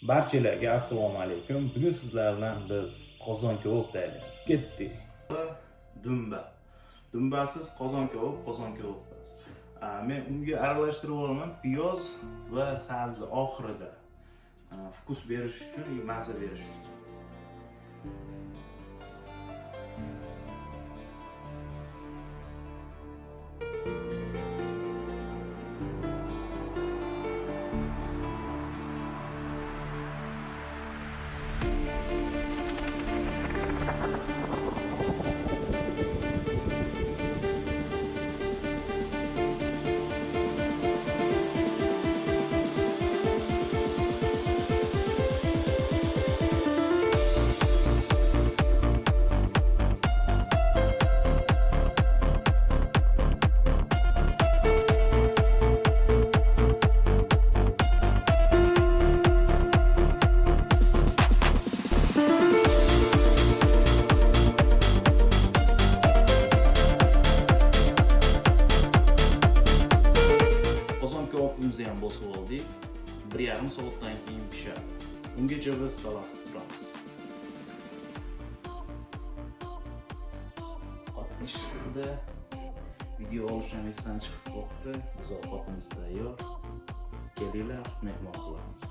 Barchalarga assalomu alaykum. Bugun sizlar bilan biz qozon kabob tayyorlaymiz. Ketdik. Dumba. Dumbasiz qozon kabob emas. Men unga aralashtirib olaman piyoz va sabzi oxirida. Fokus berish uchun, mazza berish uchun. Kebabimizni ham bosib oldik. 1,5 soatdan keyin pishadi. Ungacha biz salat turamiz. Qattiq chiqdi. Video olishdan esdan chiqib qoldi. Biz ovqatimiz tayyor. Kelinglar, mehmon qilamiz.